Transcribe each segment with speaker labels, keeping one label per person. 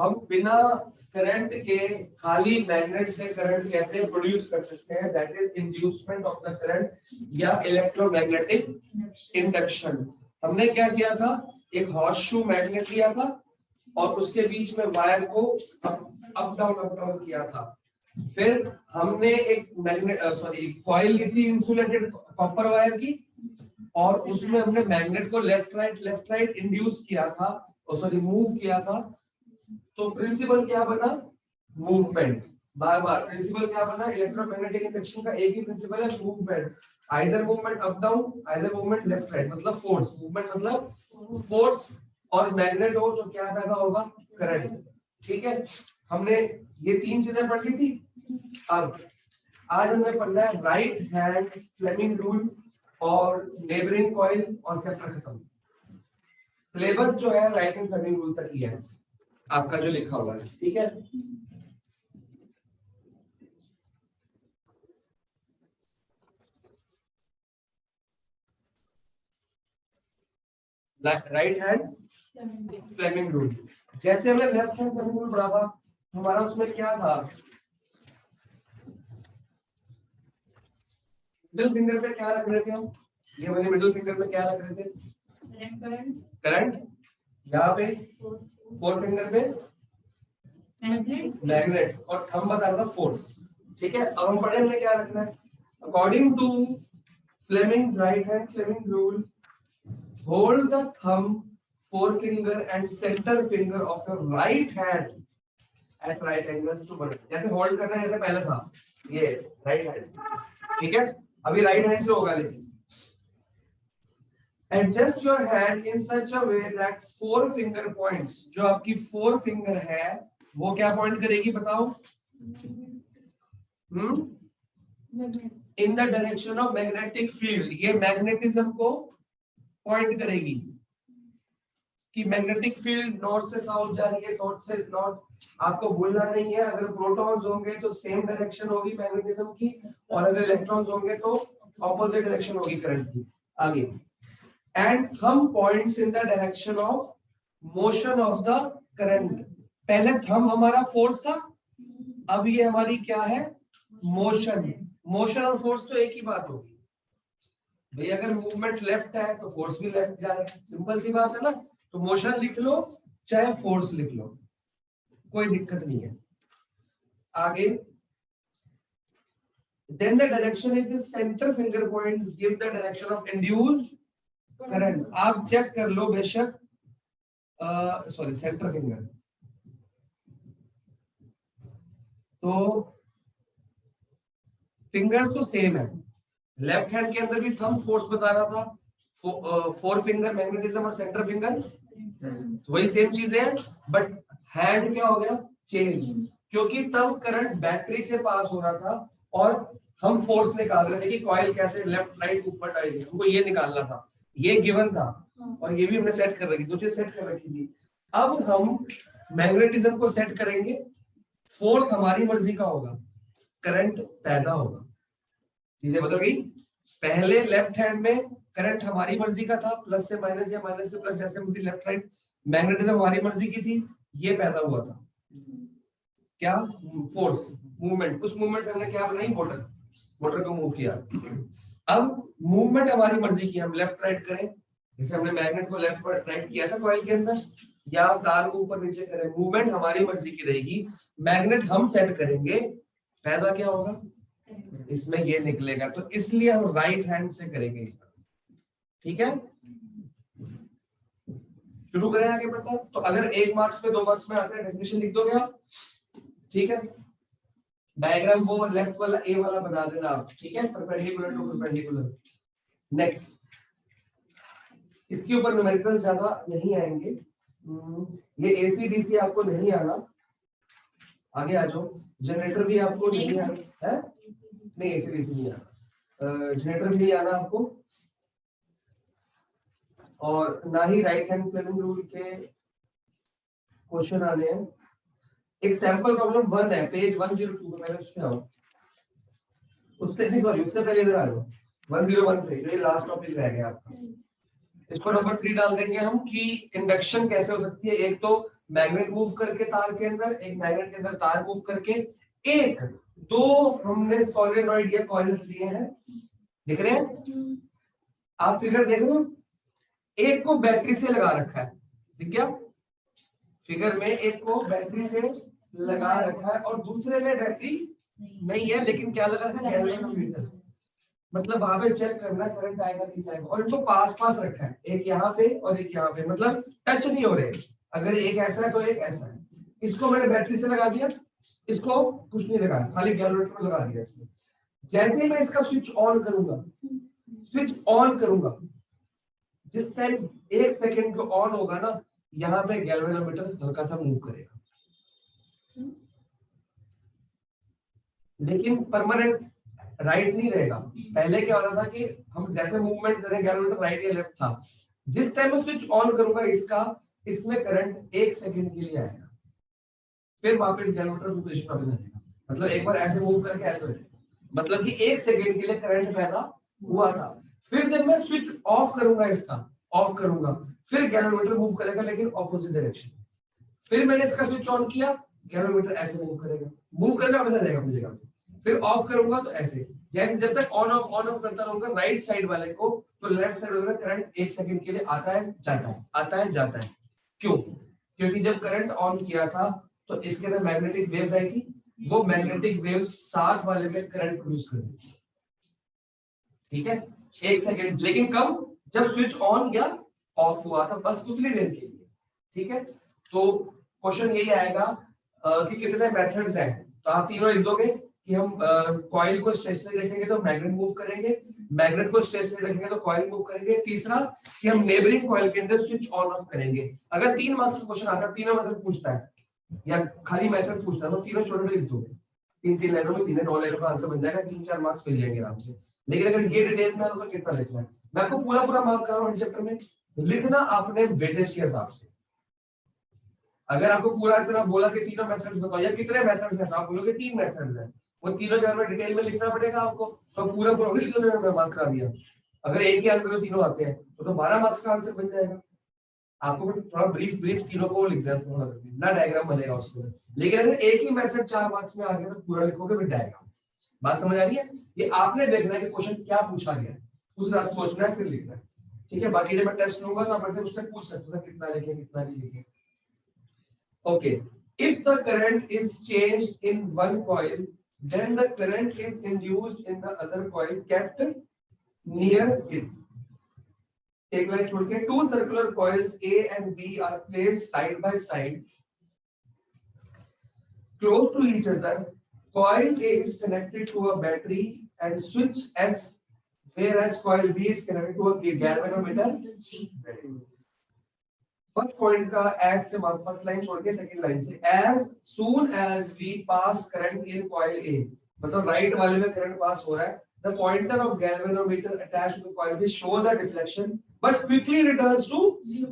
Speaker 1: हम बिना करंट के खाली मैग्नेट से करंट कैसे प्रोड्यूस कर सकते हैं, that is inducement of the current या इलेक्ट्रोमैग्नेटिक इंडक्शन। हमने क्या किया था, एक हॉर्स शू मैग्नेट लिया था और उसके बीच में वायर को अप डाउन किया था। फिर हमने एक कॉइल ली थी इंसुलेटेड कॉपर वायर की, और उसमें हमने मैग्नेट को लेफ्ट राइट इंड्यूस किया था, मूव किया था। तो प्रिंसिपल क्या बना, मूवमेंट। बार बार प्रिंसिपल क्या बना, इलेक्ट्रोमैग्नेटिक इंडक्शन का एक ही प्रिंसिपल है, movement. Either movement up down, either movement left right, मतलब फोर्स। मूवमेंट मतलब फोर्स, और मैग्नेट हो तो क्या पैदा होगा, करंट। ठीक है, हमने ये तीन चीजें पढ़ ली थी। अब आज हमने पढ़ना है राइट हैंड फ्लेमिंग रूल और नेबरिंग कॉइल, और चैप्टर खत्म। सिलेबस जो है राइट हैंड फ्लेमिंग रूल तक ही है आपका जो लिखा हुआ है। ठीक है, राइट हैंड फ्लेमिंग रूल। जैसे हमने लेफ्ट हैंड फ्लेमिंग रूल पढ़ा था, हमारा उसमें क्या था, मिडिल फिंगर पे क्या रख रहे थे हम, ये वाले मिडिल फिंगर पे क्या रख रहे थे, करंट। यहाँ पे फोर फिंगर पे मैग्नेट, और थंब बता रहा था फोर्स। ठीक है, अब हम पढ़े हमने क्या रखना है, according to Fleming right hand Fleming rule, hold the thumb, forefinger and center finger of your right hand at right angles to button। जैसे होल्ड करना है, जैसे पहले था ये राइट हैंड। ठीक है, अभी राइट हैंड से होगा, लेकिन adjust your hand in such a way that four finger points, जो आपकी फोर फिंगर है वो क्या पॉइंट करेगी बताओ, in the direction of magnetic field. ये मैग्नेटिज्म को पॉइंट करेगी कि मैग्नेटिक फील्ड नॉर्थ से साउथ जा रही है, साउथ से नॉर्थ। आपको भूलना नहीं है, अगर प्रोटॉन्स होंगे तो सेम डायरेक्शन होगी मैग्नेटिज्म की, और अगर इलेक्ट्रॉन्स होंगे तो ऑपोजिट डायरेक्शन होगी करंट की। आगे, and thumb points in the direction of motion of the current. पहले थंब हमारा फोर्स था, अब ये हमारी क्या है, मोशन। मोशन और फोर्स तो एक ही बात होगी भाई, अगर मूवमेंट लेफ्ट है तो फोर्स भी लेफ्ट जा रहा है, सिंपल सी बात है ना। तो मोशन लिख लो चाहे फोर्स लिख लो, कोई दिक्कत नहीं है। आगे, then the direction is the center finger points give the direction of induced current। आप चेक कर लो बेशक, सेंटर फिंगर, तो फिंगर्स तो सेम है। लेफ्ट हैंड के अंदर भी थंब फोर्स बता रहा था, फोर फिंगर मैग्नेटिज्म और सेंटर फिंगर तो वही सेम चीज है, बट हैंड क्या हो गया, चेंज। क्योंकि तब करंट बैटरी से पास हो रहा था और हम फोर्स निकाल रहे थे कि कॉइल कैसे लेफ्ट राइट ऊपर टाइट है, हमको ये निकालना था, ये गिवन था, और ये भी हमने सेट कर रखी, दो चीज सेट कर रखी थी। अब हम मैग्नेटिज्म को सेट करेंगे, फोर्स हमारी मर्जी का होगा, करंट पैदा होगा। चीजें बदल गई। पहले लेफ्ट हैंड में करंट हमारी मर्जी का था, प्लस से माइनस या माइनस से प्लस, जैसे मर्जी लेफ्ट राइट। मैग्नेटिज्म हमारी मर्जी की थी, ये पैदा हुआ था क्या, फोर्स, मूवमेंट। उस मूवमेंट से हमने क्या बनाई, मोटर को मूव किया। अब मूवमेंट हमारी मर्जी की, हम लेफ्ट राइट करें, जैसे हमने मैग्नेट को लेफ्ट राइट किया था कॉइल के अंदर, या तार को ऊपर नीचे करें, मूवमेंट हमारी मर्जी की रहेगी। मैग्नेट हम सेट करेंगे, पैदा क्या होगा, इसमें ये निकलेगा। तो इसलिए हम राइट हैंड से करेंगे। ठीक है, शुरू करें आगे बढ़ते हैं। तो अगर एक मार्क्स में, 2 मार्क्स में आता है, डेफिनेशन लिख दोगे आप। ठीक है, डायग्राम वो लेफ्ट वाला ए वाला बना देना आप। ठीक है, परपेंडिकुलर टू परपेंडिकुलर। नेक्स्ट, इसके ऊपर न्यूमेरिकल ज्यादा नहीं आएंगे, ये एसी डीसी आपको नहीं आना। आगे आ जाओ, जनरेटर भी आपको नहीं आना है, नहीं एसी डीसी नहीं आना, जनरेटर भी नहीं आना आपको, और ना ही राइट हैंड फ्लेमिंग रूल के क्वेश्चन आने हैं। एक सैंपल प्रॉब्लम 1 है, पेज 102 पे, उसमें आओ, उससे नहीं, सॉरी उससे पहले इधर आ जाओ, 101 पे, ये लास्ट टॉपिक रह गया आपका। इसको नंबर 3 डाल देंगे हम कि इंडक्शन कैसे हो सकती है। एक तो मैग्नेट मूव करके तार के अंदर, एक मैग्नेट के अंदर तार मूव करके, एक दो हमने सॉलिनॉइड या कॉइल्स लिए हैं, दिख रहे हैं आप फिगर देख रहे हो, एक को बैटरी से लगा रखा है, दिख गया फिगर में, एक को बैटरी से लगा रखा है और दूसरे में बैटरी नहीं है लेकिन क्या लगा रखा है, गैल्वेनोमीटर। मतलब वहां पे चेक करना करंट आएगा कि नहीं आएगा, और इनको पास पास रखा है, एक यहाँ पे और एक यहाँ पे, मतलब टच नहीं हो रहे, अगर एक ऐसा है तो एक ऐसा है। इसको मैंने बैटरी से लगा दिया, इसको कुछ नहीं लगाया, खाली गैल्वेनोमीटर लगा दिया इसमें। जैसे ही मैं इसका स्विच ऑन करूंगा, स्विच ऑन करूंगा, जिस टाइम 1 सेकंड को ऑन होगा ना, यहाँ पे गैल्वेनोमीटर हल्का सा मूव करेगा, लेकिन परमानेंट राइट नहीं रहेगा। पहले क्या हो रहा था कि हम जैसे मूवमेंट करें गैल्वेनोमीटर राइट या लेफ्ट था, जिस टाइम मैं स्विच ऑन करूंगा इसका, इसमें करंट 1 सेकंड के लिए आएगा, फिर वापस गैल्वेनोमीटर पोजीशन पे रहेगा। मतलब एक बार ऐसे मूव करके ऐसे हो जाएगा, मतलब कि 1 सेकंड के लिए करंट पैदा हुआ था। फिर जब मैं स्विच ऑफ करूंगा, इसका ऑफ करूंगा, फिर गैल्वेनोमीटर मूव करेगा लेकिन ऑपोजिट डायरेक्शन। फिर मैंने इसका स्विच ऑन किया, गैल्वेनोमीटर ऐसे मूव करेगा, मूव करना हमेशा रहेगा अपनी जगह पे। फिर ऑफ करूंगा तो ऐसे, जैसे जब तक ऑन ऑफ करता रहूंगा राइट साइड वाले को, तो लेफ्ट साइड वाले में करंट 1 सेकंड के लिए आता है जाता है, आता है जाता है। क्यों? क्योंकि जब करंट ऑन किया था तो इसके अंदर मैग्नेटिक वेव्स आई थी, वो मैग्नेटिक वेव्स साथ वाले में करंट प्रोड्यूस कर दी थी, ठीक है 1 सेकंड। लेकिन कब? जब स्विच ऑन या ऑफ हुआ था, बस उतनी देर के लिए, ठीक है। तो क्वेश्चन यही आएगा कि कितने मेथड्स हैं, तो आप तीनों लिख दोगे कि हम कॉइल को स्टेशनरी रखेंगे तो मैग्नेट मूव करेंगे, मैग्नेट को स्टेशनरी रखेंगे तो कॉइल मूव करेंगे। तीसरा कि हम नेबरिंग कॉइल के अंदर स्विच ऑन ऑफ करेंगे। अगर 3 मार्क्स का क्वेश्चन आता है, तीनों मेथड पूछता है या खाली मेथड पूछता है, तो तीनों छोटे में लिख दोगे, 3 लाइनों में 9 लाइनों का आंसर बन जाएगा, 3-4 मार्क्स मिल जाएंगे आराम से। लेकिन अगर ये डिटेल में तो कितना लिखना है, मैं आपको पूरा मार्क कर रहा हूँ चैप्टर में, लिखना आपने वेटेज के हिसाब से। अगर आपको पूरा इतना बोला कि तीनों मेथड्स बताओ या कितने मेथड्स हैं, आप बोलोगे 3 मेथड्स हैं, वो तीनों जो है डिटेल में लिखना पड़ेगा आपको, तो पूरा लिख लो, मैं मार्क करा दिया। अगर एक ही आंसर में तीनों आते हैं तो 12 मार्क्स का आंसर बन जाएगा। आपको थोड़ा ब्रीफ तीनों को लिख देना, ना डायग्राम बनेगा उसमें। लेकिन अगर एक ही मेथड 4 मार्क्स में आ गया तो पूरा लिखोगे फिर डायग्राम। बात समझ आ रही है? ये आपने देखना है कि क्वेश्चन क्या पूछा गया, उस रात सोचना है फिर लिखना है, ठीक है। बाकी जब मैं टेस्ट लूंगा तो आप उससे पूछ सकते हो कितना लिखे कितना नहीं लिखे। Okay, if the current is changed in one coil, then the current is induced in the other coil kept near it. एक लाइन छोड़ के, two circular coils A and B are placed side by side, close to each other. Coil A is connected to a battery and switch S, whereas coil B is connected to a galvanometer. First point का एट से first line छोड़ के second line से, as soon as we pass current in coil A, मतलब right वाले में current pass हो रहा है, the pointer of galvanometer attached to coil B shows a deflection but quickly returns to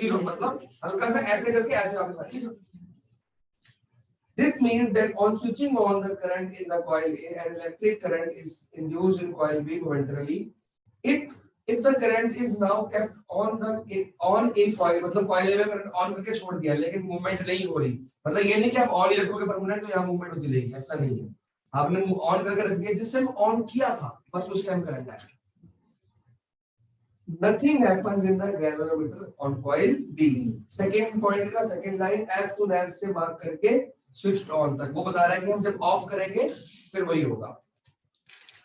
Speaker 1: 0, मतलब हल्का सा ऐसे करके ऐसे वापस आ जाएगा। This means that on switching on the current in the coil A, an electric current is induced in coil B momentarily. If the current is now kept on in coil, मतलब coil A में current on करके छोड़ दिया लेकिन movement नहीं हो रही, मतलब ये नहीं कि आप ऑन ही रखोगे परमानेंट तो यहाँ मूवमेंट होती रहेगी, ऐसा नहीं है। आपने ऑन करके रख दिया, जिस टाइम ऑन किया था बस उस टाइम करंट आया। Nothing happens in the galvanometer on coil B. Second point का second line as soon as से मार्क करके switched on तक, वो बता रहा है कि हम जब ऑफ करेंगे फिर वही होगा।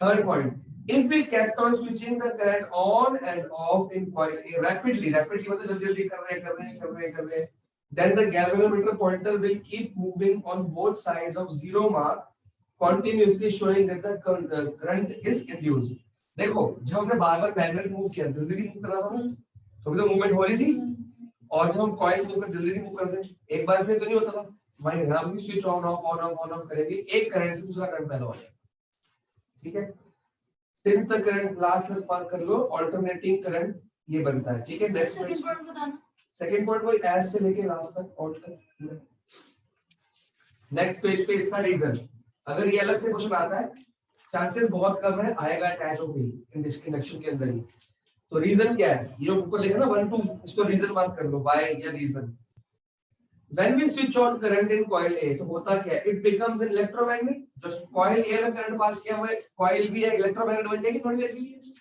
Speaker 1: Third point, if we kept on switching the current on and off in coil A rapidly मतलब जल्दी कर रहे, then the galvanometer pointer will keep moving on both sides of 0 mark, continuously showing that the current is induced. देखो जब हमने बार-बार magnet move किया, जल्दी मूव कर रहा था ना, तो भी तो मूवमेंट हो रही थी, और जब हम कॉइल मूव कर जल्दी मूव करते हैं, एक बार से तो नहीं होता था। हमारे यहाँ भी स्विच ऑन ऑफ करेंगे, एक करंट से दूसरा करंट पैदा हो जाएगा, ठीक है। सिंस द करंट लास्ट तक मार्क कर लो, अल्टरनेटिंग करंट ये बनता है, ठीक है। नेक्स्ट सेकंड पॉइंट वही एस से लेके लास्ट तक आउट तक। नेक्स्ट पेज पे इसका रीजन, अगर ये अलग से क्वेश्चन आता है, चांसेस बहुत कम है आएगा अटैच हो गई इंडक्शन के अंदर ही। तो रीजन क्या है, ये ऊपर लिखा ना 1 2, इसको रीजन मार्क कर लो, व्हाई या reason. When we switch on current in coil A, तो होता क्या है? It becomes an electromagnet. जो coil A में current पास किया हुआ है, coil B एक electromagnet बन जाएगी थोड़ी देर के लिए,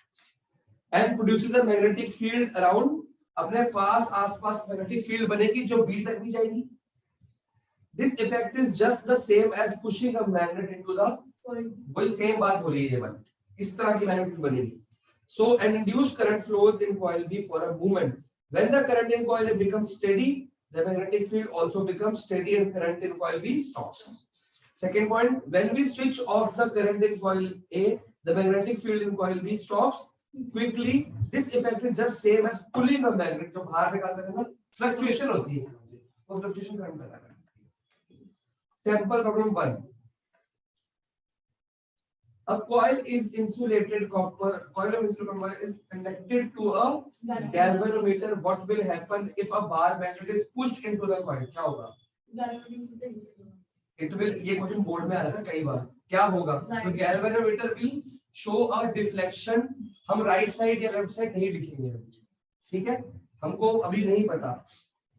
Speaker 1: and produces a magnetic field around. अपने पास आसपास magnetic field बनेगी जो B तक भी जाएगी. This effect is just the same as pushing a magnet into the coil. वही same बात हो रही है बन. इस तरह की magnetic बनेगी. So an induced current flows in coil B for a moment. When the current in coil A becomes steady, the magnetic field also becomes steady and current in coil B stops. Second point, when we switch off the current in coil A, the magnetic field in coil B stops quickly. This effect is just same as pulling a magnet. जो बाहर निकालते हैं ना, fluctuation होती है, वो fluctuation current पैदा करती है. Sample problem 1. A coil is insulated copper. Coil of insulated copper is connected to a galvanometer. What will happen if a bar magnet is pushed into the coil? क्या होगा? It will. ये question board में आया था कई बार. क्या होगा? तो galvanometer will show a deflection. हम राइट साइड या लेफ्ट साइड नहीं लिखेंगे, ठीक है? हमको अभी नहीं पता.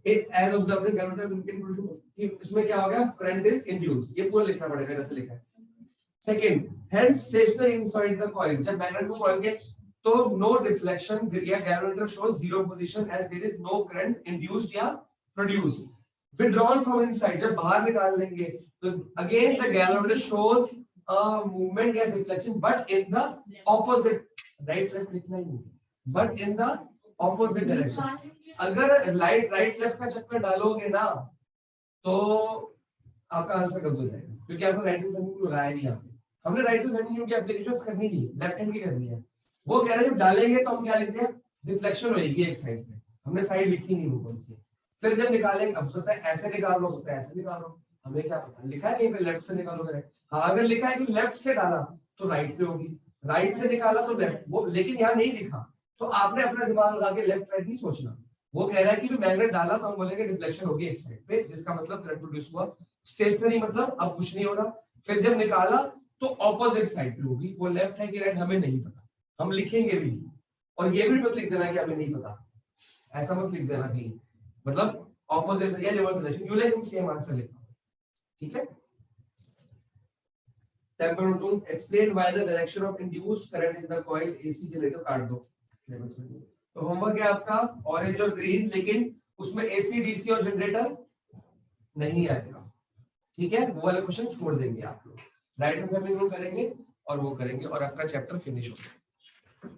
Speaker 1: As observed, galvanometer इसमें क्या हो गया? Current is induced. ये पूरा लिखना पड़ेगा जैसे लिखा है. Second, hence stationary inside the coil. जब magnet को coil के तो no deflection या galvanometer shows zero position as there is no current induced या produced. Withdrawn from inside. जब बाहर निकाल लेंगे तो again the galvanometer shows a movement या deflection but in the opposite. Right left लिखना ही नहीं, but in the opposite direction. अगर right left का चक्कर डालोगे ना तो आपका आंसर गलत हो जाएगा क्योंकि आपने राइट हैंड को लगाया नहीं. यहाँ हमने राइट हैंड की एप्लीकेशन करनी नहीं, लेफ्ट हैंड की करनी है. वो कह रहे हैं जब डालेंगे तो हम क्या लिखते हैं? डिफ्लेक्शन होगी एक साइड पे. हमने साइड लिखी नहीं वो कौन सी. फिर जब निकालेंगे अब सकता है ऐसे निकाल लो, सकता है ऐसे निकाल लो, हमें क्या पता. लिखा है कहीं पे लेफ्ट से निकालो करेक्ट. हाँ अगर लिखा है कि लेफ्ट से डाला तो राइट पे होगी, राइट से निकाला तो लेफ्ट. वो लेकिन यहाँ नहीं लिखा तो आपने अपना दिमाग लगा के लेफ्ट राइट नहीं सोचना. वो कह रहा है कि मैग्नेट डाला तो हम बोलेंगे डिफ्लेक्शन होगी एक साइड पे, जिसका मतलब करंट प्रोड्यूस हुआ. स्टेशनरी मतलब अब कुछ नहीं हो रहा. फिर जब निकाला तो ऑपोजिट साइड पे होगी. वो लेफ्ट है कि राइट हमें नहीं पता, हम लिखेंगे भी. और ये भी मत लिख देना कि हमें नहीं पता, ऐसा मत लिख देना कि मतलब ऑपोजिट या reverse direction. You like same answer लिखना, ठीक है? Sample 2, explain why the direction of induced current in the coil AC generator. काट दो सिलेबस में. तो होमवर्क है आपका ऑरेंज और ग्रीन, लेकिन उसमें एसी डीसी और जनरेटर नहीं आएगा, ठीक है? वो वाले क्वेश्चन छोड़ देंगे आप लोग. राइट हैंड फैमिली रूल करेंगे और वो करेंगे और आपका चैप्टर फिनिश हो गया.